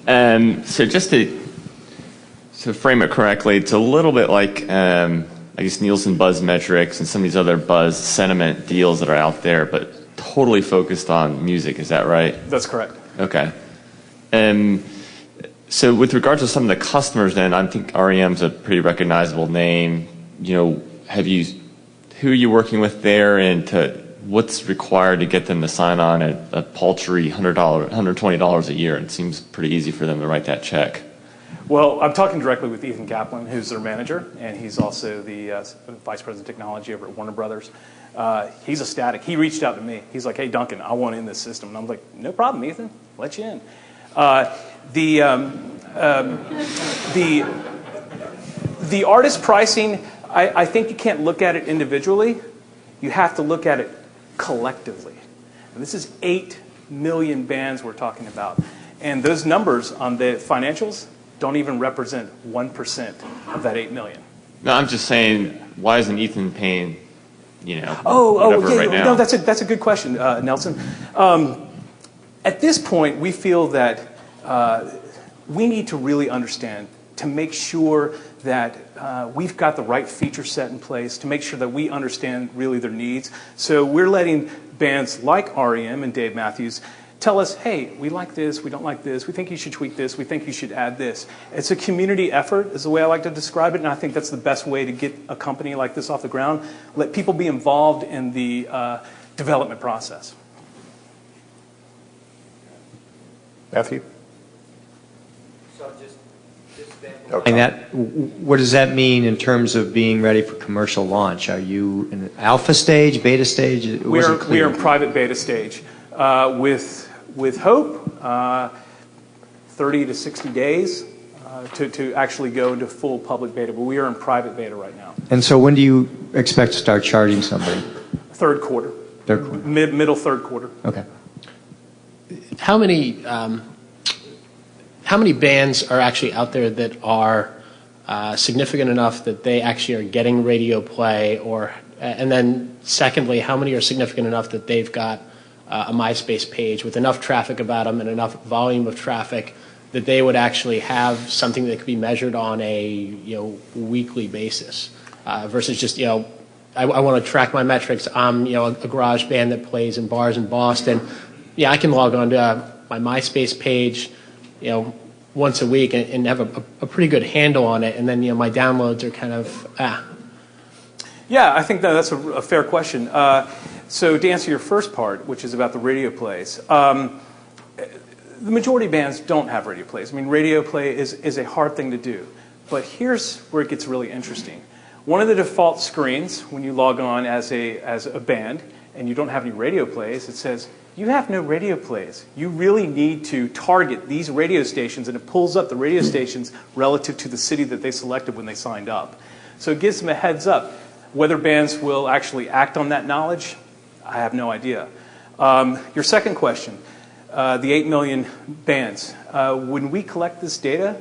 So just to frame it correctly, it's a little bit like, I guess, Nielsen Buzz Metrics and some of these other buzz sentiment deals that are out there, but totally focused on music. Is that right? That's correct. Okay. So with regard to some of the customers, then, I think REM's a pretty recognizable name. You know, who are you working with there, and what's required to get them to sign on at a paltry $120 a year? It seems pretty easy for them to write that check. Well, I'm talking directly with Ethan Kaplan, who's their manager, and he's also the Vice President of Technology over at Warner Brothers. He's ecstatic. He reached out to me. He's like, "Hey, Duncan, I want in this system." And I'm like, "No problem, Ethan. Let you in." The artist pricing, I think you can't look at it individually. You have to look at it collectively. And this is 8 million bands we're talking about. And those numbers on the financials don't even represent 1% of that 8 million. No, I'm just saying, why isn't Ethan paying, whatever right now? No, that's a good question, Nelson. At this point, we feel that we need to really understand, to make sure that we've got the right feature set in place, to make sure that we understand really their needs. So we're letting bands like REM and Dave Matthews tell us, "Hey, we like this, we don't like this, we think you should tweak this, we think you should add this." It's a community effort, is the way I like to describe it, and I think that's the best way to get a company like this off the ground. Let people be involved in the development process. Matthew? Okay. And what does that mean in terms of being ready for commercial launch? Are you in alpha stage, beta stage? We are in private beta stage. With hope, 30 to 60 days to actually go into full public beta, but we are in private beta right now. And so when do you expect to start charging somebody? Third quarter. Third quarter. Middle third quarter. Okay. How many bands are actually out there that are significant enough that they actually are getting radio play, and then secondly, how many are significant enough that they've got a MySpace page with enough traffic about them and enough volume of traffic that they would actually have something that could be measured on a weekly basis versus just I want to track my metrics. I'm a garage band that plays in bars in Boston. Yeah, I can log on to my MySpace page, once a week and have a pretty good handle on it, and then my downloads are kind of Yeah, I think that's a fair question. So to answer your first part, which is about the radio plays, the majority of bands don't have radio plays. I mean, radio play is a hard thing to do. But here's where it gets really interesting. One of the default screens when you log on as a band and you don't have any radio plays, it says, "You have no radio plays. You really need to target these radio stations," and it pulls up the radio stations relative to the city that they selected when they signed up. So it gives them a heads up. Whether bands will actually act on that knowledge, I have no idea. Your second question, the 8 million bands. When we collect this data,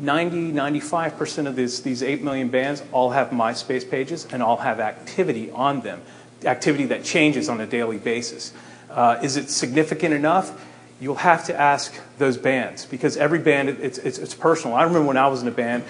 95% of these 8 million bands all have MySpace pages and all have activity on them, activity that changes on a daily basis. Is it significant enough? You'll have to ask those bands, because every band, it's personal. I remember when I was in a band,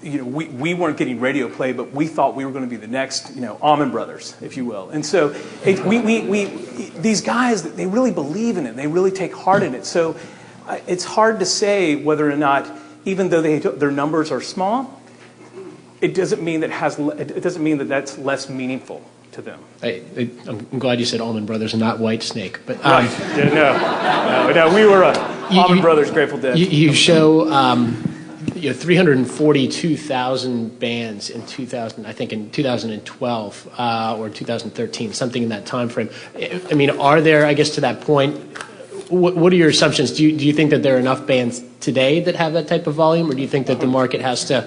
we weren't getting radio play, but we thought we were going to be the next, Allman Brothers, if you will. And so these guys, they really believe in it. They really take heart in it. So it's hard to say whether or not, even though their numbers are small, it doesn't mean that that's less meaningful to them. I'm glad you said Allman Brothers and not White Snake. But right. No, we were Allman Brothers, Grateful Dead. You show 342,000 bands in 2012 or 2013, something in that time frame. I mean, are there, I guess, to that point, what are your assumptions? Do you think that there are enough bands today that have that type of volume, or do you think that the market has to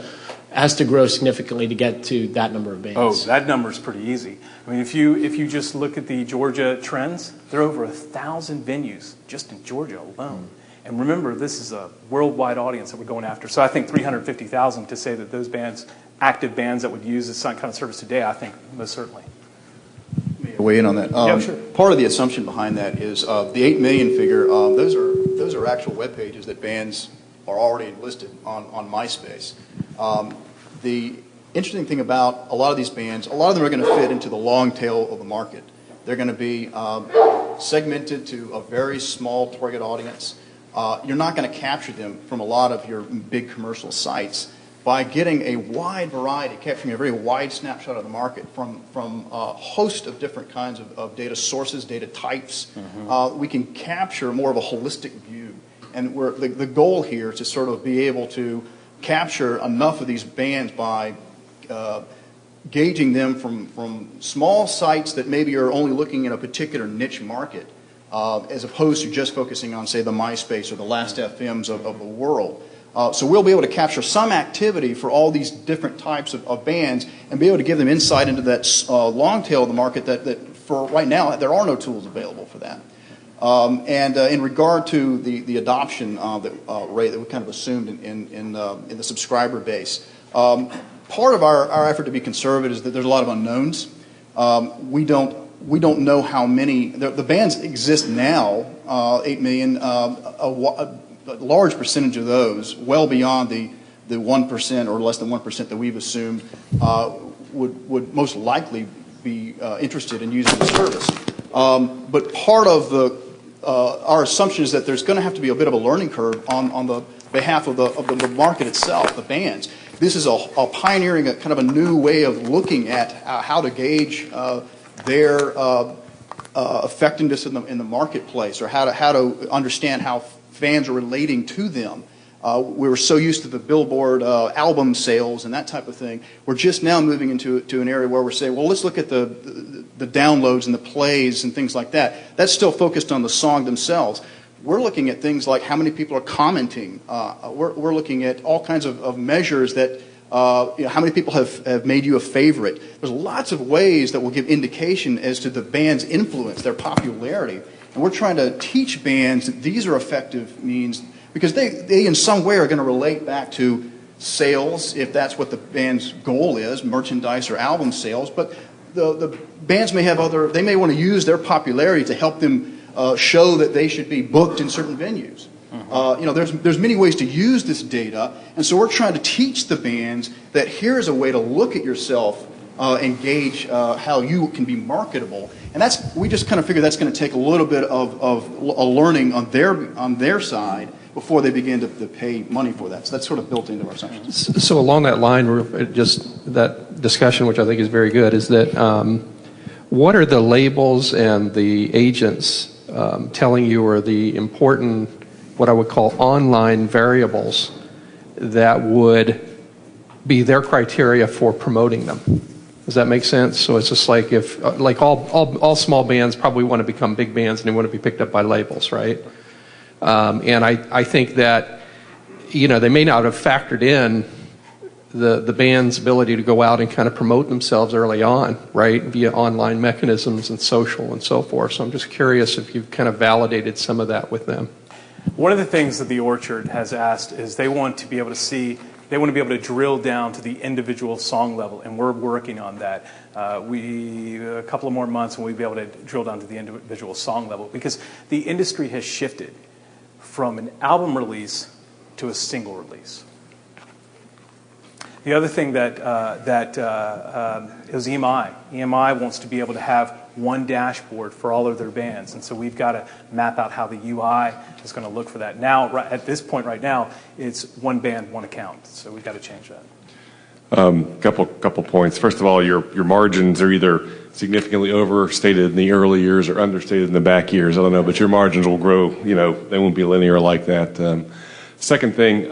grow significantly to get to that number of bands? Oh, that number is pretty easy. I mean, if you just look at the Georgia trends, there are over 1,000 venues just in Georgia alone. And remember, this is a worldwide audience that we're going after. So I think 350,000 to say that those bands, active bands that would use this kind of service today, I think most certainly. Weigh in on that. Yeah, sure. Part of the assumption behind that is the 8 million figure. Those are those are actual web pages that bands are already listed on MySpace. The interesting thing about a lot of these bands, a lot of them are going to fit into the long tail of the market. They're going to be segmented to a very small target audience. You're not going to capture them from a lot of your big commercial sites. By getting a wide variety, capturing a very wide snapshot of the market from a host of different kinds of data sources, data types, we can capture more of a holistic view. And the goal here is to sort of be able to capture enough of these bands by gauging them from small sites that maybe are only looking at a particular niche market, as opposed to just focusing on, say, the MySpace or the Last FMs of the world. So we'll be able to capture some activity for all these different types of bands and be able to give them insight into that long tail of the market that for right now, there are no tools available for that. In regard to the adoption rate that we kind of assumed in the subscriber base, part of our effort to be conservative is that there's a lot of unknowns. We don't know how many, the bands exist now, 8 million, a large percentage of those, well beyond the 1% or less than 1% that we've assumed, would most likely be interested in using the service. But part of our assumption is that there's going to have to be a bit of a learning curve on the behalf of the market itself, the bands. This is a pioneering, a kind of a new way of looking at how to gauge their effectiveness in the marketplace, or how to understand how fans are relating to them. We were so used to the Billboard album sales and that type of thing. We're just now moving into an area where we're saying, well, let's look at the downloads and the plays and things like that. That's still focused on the song themselves. We're looking at things like how many people are commenting. We're looking at all kinds of measures that, how many people have made you a favorite. There's lots of ways that will give indication as to the band's influence, their popularity. And we're trying to teach bands that these are effective means, because they in some way are going to relate back to sales, if that's what the band's goal is, merchandise or album sales. But the bands may have they may want to use their popularity to help them show that they should be booked in certain venues. There's many ways to use this data, and so we're trying to teach the bands that here's a way to look at yourself and gauge how you can be marketable. And we just kind of figure that's going to take a little bit of a learning on their side before they begin to pay money for that. So that's sort of built into our assumptions. So along that line, just that discussion, which I think is very good, is that what are the labels and the agents telling you are the important, what I would call online variables that would be their criteria for promoting them? Does that make sense? So it's just like all small bands probably want to become big bands and they want to be picked up by labels, right? And I think that, they may not have factored in the band's ability to go out and kind of promote themselves early on, right, via online mechanisms and social and so forth. So I'm just curious if you've kind of validated some of that with them. One of the things that the Orchard has asked is they want to be able to drill down to the individual song level, and we're working on that. A couple of more months and we'll be able to drill down to the individual song level, because the industry has shifted from an album release to a single release. The other thing that is EMI. EMI wants to be able to have one dashboard for all of their bands, and so we've got to map out how the UI is going to look for that. Now, at this point right now, it's one band, one account, so we've got to change that. Couple points. First of all, your margins are either significantly overstated in the early years or understated in the back years. I don't know, but your margins will grow. They won't be linear like that. Second thing,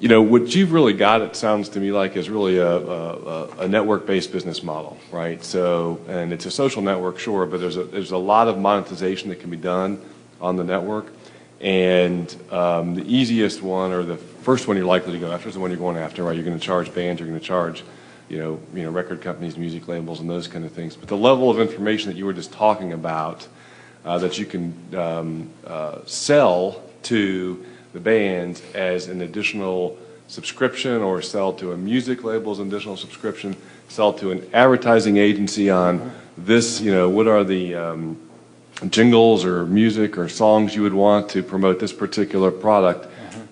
what you've really got, it sounds to me like, is really a network-based business model, right? So, and it's a social network, sure, but there's a lot of monetization that can be done on the network. And the easiest one, or the first one you're likely to go after, is the one you're going after, right? You're going to charge bands, you're going to charge, record companies, music labels, and those kind of things. But the level of information that you were just talking about, that you can sell to the bands as an additional subscription, or sell to a music label as an additional subscription, sell to an advertising agency on this, what are the jingles or music or songs you would want to promote this particular product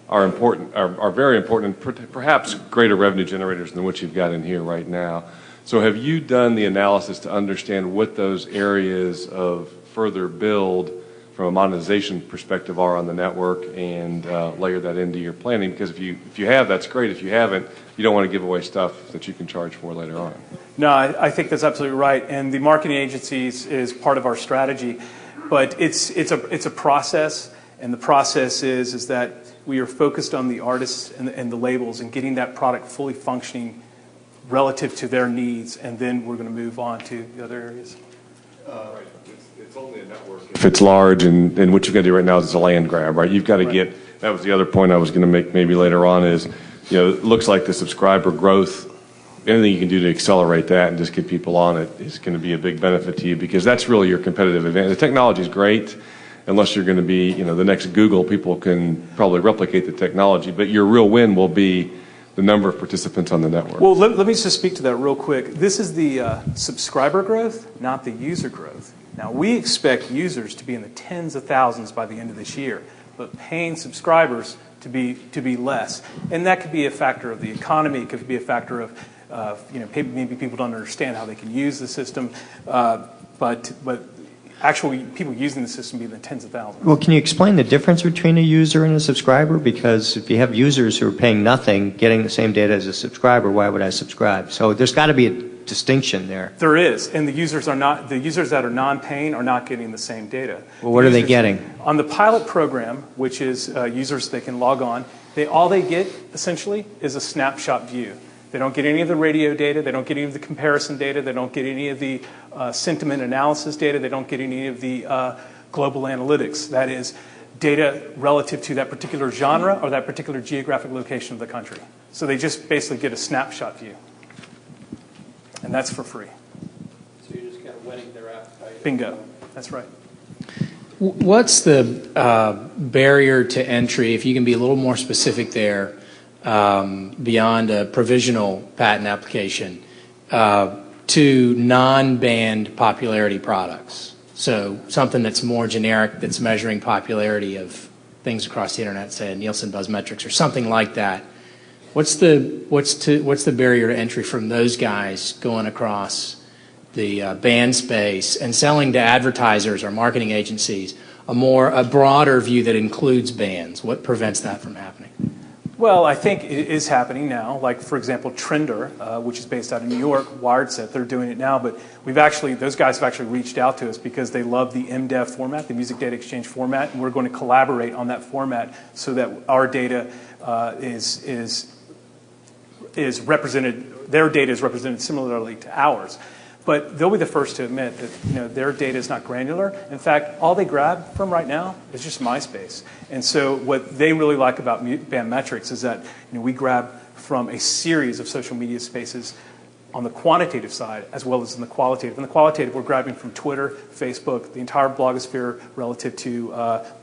are important, are very important, and perhaps greater revenue generators than what you've got in here right now. So have you done the analysis to understand what those areas of further build from a monetization perspective are on the network, and layer that into your planning? Because if you have, that's great. If you haven't, you don't want to give away stuff that you can charge for later on. No, I think that's absolutely right. And the marketing agencies is part of our strategy, but it's a process, and the process is that we are focused on the artists and the labels and getting that product fully functioning relative to their needs, and then we're going to move on to the other areas. It's only a network if it's large, and what you've got to do right now is a land grab, right? You've got to get, that was the other point I was going to make maybe later on is, it looks like the subscriber growth, anything you can do to accelerate that and just get people on it is going to be a big benefit to you, because that's really your competitive advantage. The technology is great. Unless you're going to be, the next Google, people can probably replicate the technology, but your real win will be the number of participants on the network. Well, let me just speak to that real quick. This is the subscriber growth, not the user growth. Now, we expect users to be in the tens of thousands by the end of this year, but paying subscribers to be less. And that could be a factor of the economy. It could be a factor of, maybe people don't understand how they can use the system, but actually people using the system be in the tens of thousands. Well, can you explain the difference between a user and a subscriber? Because if you have users who are paying nothing, getting the same data as a subscriber, why would I subscribe? So there's got to be a distinction there. There is, and the users that are non-paying are not getting the same data. Well, what are they getting? On the pilot program, which is users they can log on, all they get essentially is a snapshot view. They don't get any of the radio data. They don't get any of the comparison data. They don't get any of the sentiment analysis data. They don't get any of the global analytics. That is data relative to that particular genre or that particular geographic location of the country. So they just basically get a snapshot view. And that's for free. So you're just kind of whetting their appetite. Bingo. That's right. What's the barrier to entry, if you can be a little more specific there, beyond a provisional patent application, to non-band popularity products? So something that's more generic, that's measuring popularity of things across the internet, say Nielsen Buzz Metrics or something like that. What's the barrier to entry from those guys going across the band space and selling to advertisers or marketing agencies a broader view that includes bands? What prevents that from happening? Well, I think it is happening now. Like, for example, Trender, which is based out of New York, WiredSet, they're doing it now. But those guys have actually reached out to us because they love the MDEV format, the Music Data Exchange format, and we're going to collaborate on that format so that our data is represented. Their data is represented similarly to ours. But they'll be the first to admit that their data is not granular. In fact, all they grab from right now is just MySpace. And so what they really like about Band Metrics is that we grab from a series of social media spaces on the quantitative side as well as in the qualitative. In the qualitative, we're grabbing from Twitter, Facebook, the entire blogosphere relative to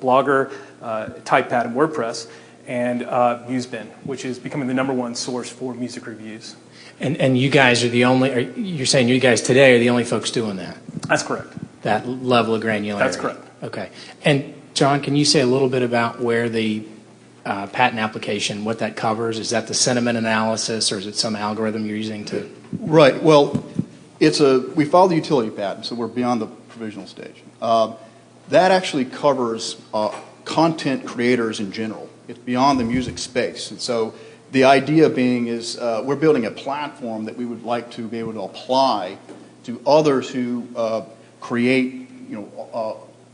Blogger, TypePad, and WordPress, and Musebin, which is becoming the #1 source for music reviews. And you guys are the only, you're saying you guys today are the only folks doing that? That's correct. That level of granularity? That's correct. Okay. And John, can you say a little bit about where the patent application, what that covers? Is that the sentiment analysis, or is it some algorithm you're using to? Right. Well, we filed the utility patent, so we're beyond the provisional stage. That actually covers content creators in general. It's beyond the music space. And so the idea being is we're building a platform that we would like to be able to apply to others who create,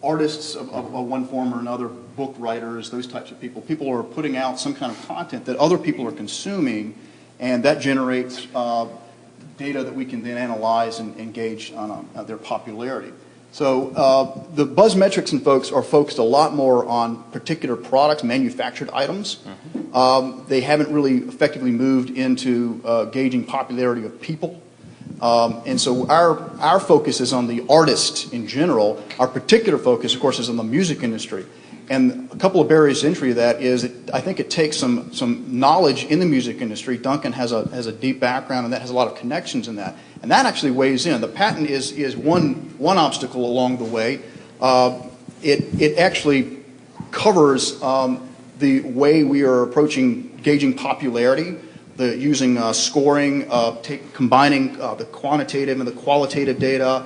artists of one form or another, book writers, those types of people. People are putting out some kind of content that other people are consuming, and that generates data that we can then analyze and gauge on their popularity. So the Buzz Metrics and folks are focused a lot more on particular products, manufactured items. They haven't really effectively moved into gauging popularity of people. And so our focus is on the artist in general. Our particular focus, of course, is on the music industry. And a couple of barriers to entry to that is I think it takes some knowledge in the music industry. Duncan has a deep background, and that has a lot of connections in that. And that actually weighs in. The patent is one obstacle along the way. it actually covers the way we are approaching gauging popularity, using scoring, combining the quantitative and the qualitative data,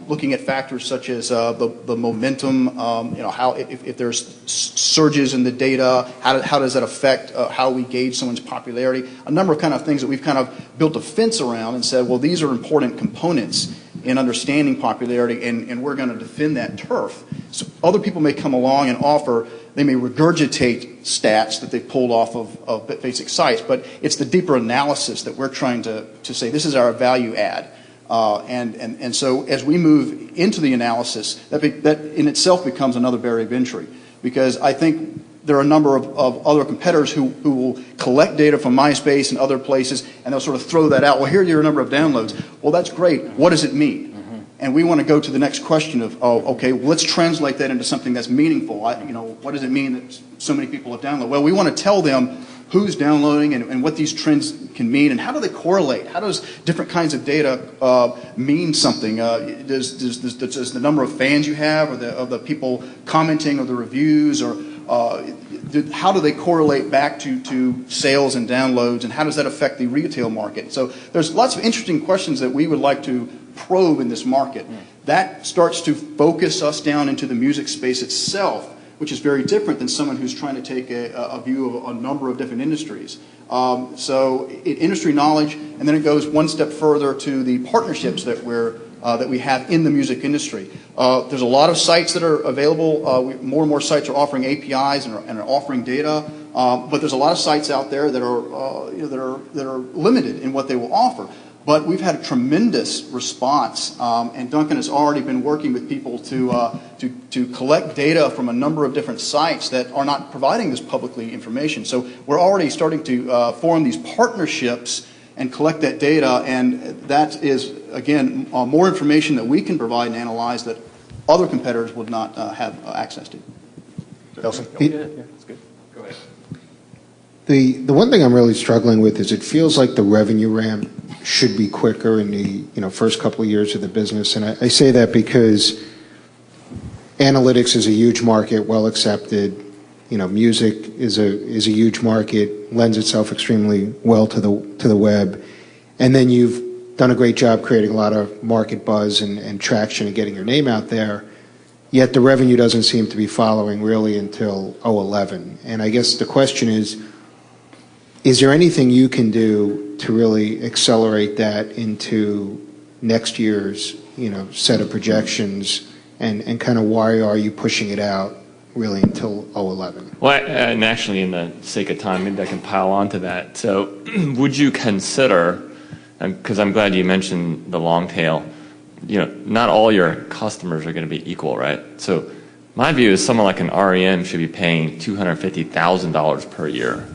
looking at factors such as the momentum, how if there's surges in the data, how does that affect how we gauge someone's popularity? A number of kind of things that we've kind of built a fence around and said, well, these are important components in understanding popularity, and we're going to defend that turf. So other people may come along and offer, they may regurgitate stats that they've pulled off of basic sites, but it's the deeper analysis that we're trying to say, this is our value add. And so as we move into the analysis, that in itself becomes another barrier of entry, because I think there are a number of other competitors who will collect data from MySpace and other places, and they'll sort of throw that out. Well, here are your number of downloads. Well, that's great. What does it mean? And we want to go to the next question of, okay, well, let's translate that into something that's meaningful. What does it mean that so many people have downloaded? Well, we want to tell them who's downloading and what these trends can mean, and how do they correlate? How does different kinds of data mean something? Does the number of fans you have, or of the people commenting, or the reviews, or how do they correlate back to sales and downloads, and how does that affect the retail market? So there's lots of interesting questions that we would like to probe in this market. That starts to focus us down into the music space itself, which is very different than someone who's trying to take a view of a number of different industries. So industry knowledge, and then it goes one step further to the partnerships that we have in the music industry. There's a lot of sites that are available. More and more sites are offering APIs and are offering data, but there's a lot of sites out there that are limited in what they will offer. But we've had a tremendous response, and Duncan has already been working with people to collect data from a number of different sites that are not providing this publicly information. So we're already starting to form these partnerships and collect that data, and that is, again, more information that we can provide and analyze that other competitors would not have access to. Nelson? Yeah, that's good. Go ahead. The one thing I'm really struggling with is it feels like the revenue ramp should be quicker in the first couple of years of the business, and I say that because analytics is a huge market, well accepted. Music is a huge market, lends itself extremely well to the web, and then you've done a great job creating a lot of market buzz and traction and getting your name out there. Yet the revenue doesn't seem to be following really until 2011, and I guess the question is there anything you can do to really accelerate that into next year's, set of projections, and kind of why are you pushing it out really until 2011? Well, and actually, in the sake of time, maybe I can pile on to that. So would you consider, because I'm glad you mentioned the long tail, not all your customers are going to be equal, right? So my view is someone like an REM should be paying $250,000 per year,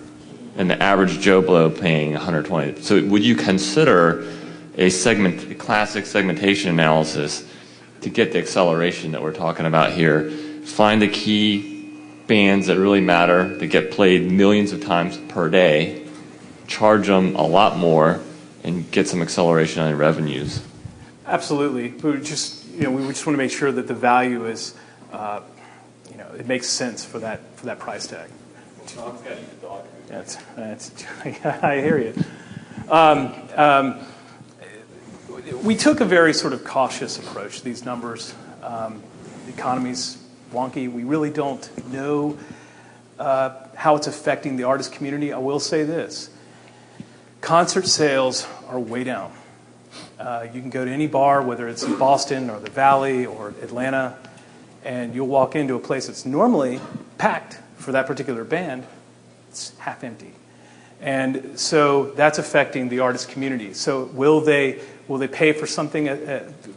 and the average Joe Blow paying $120,000. So would you consider a classic segmentation analysis to get the acceleration that we're talking about here? Find the key bands that really matter, that get played millions of times per day, charge them a lot more, and get some acceleration on revenues. Absolutely. We just want to make sure that the value is, it makes sense for that price tag. I hear you. We took a very sort of cautious approach to these numbers. The economy's wonky. We really don't know how it's affecting the artist community. I will say this. Concert sales are way down. You can go to any bar, whether it's in Boston or the Valley or Atlanta, and you'll walk into a place that's normally packed for that particular band. It's half empty. And so that's affecting the artist community. So will they pay for something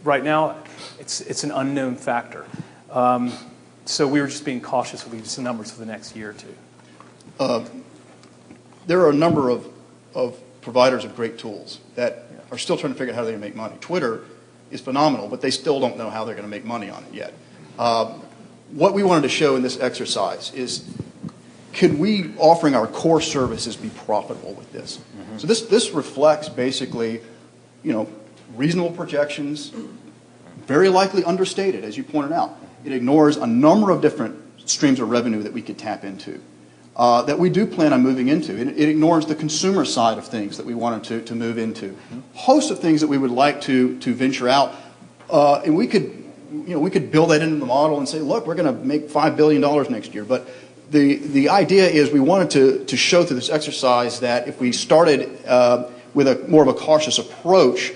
right now? It's an unknown factor. So we were just being cautious with these numbers for the next year or two. There are a number of providers of great tools that are still trying to figure out how they're going to make money. Twitter is phenomenal, but they still don't know how they're going to make money on it yet. What we wanted to show in this exercise is, could we, offering our core services, be profitable with this? Mm-hmm. So this reflects basically, reasonable projections, very likely understated, as you pointed out. It ignores a number of different streams of revenue that we could tap into, that we do plan on moving into. It ignores the consumer side of things that we wanted to move into. Host of things that we would like to venture out, and we could build that into the model and say, look, we're going to make $5 billion next year. But the idea is we wanted to show through this exercise that if we started with more of a cautious approach,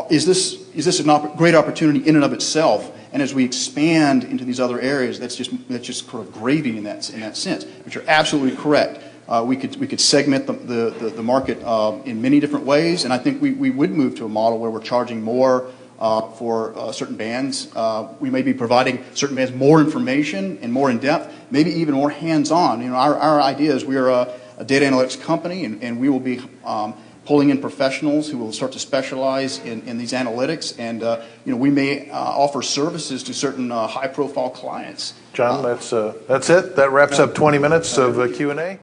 is this a great opportunity in and of itself? And as we expand into these other areas, that's just sort of gravy in that sense. But you're absolutely correct. We could segment the market in many different ways, and I think we would move to a model where we're charging more for certain bands. We may be providing certain bands more information and more in depth, maybe even more hands-on. Our idea is we are a data analytics company, and we will be pulling in professionals who will start to specialize in these analytics, and we may offer services to certain high-profile clients. John, that's it. That wraps up 20 minutes of Q&A.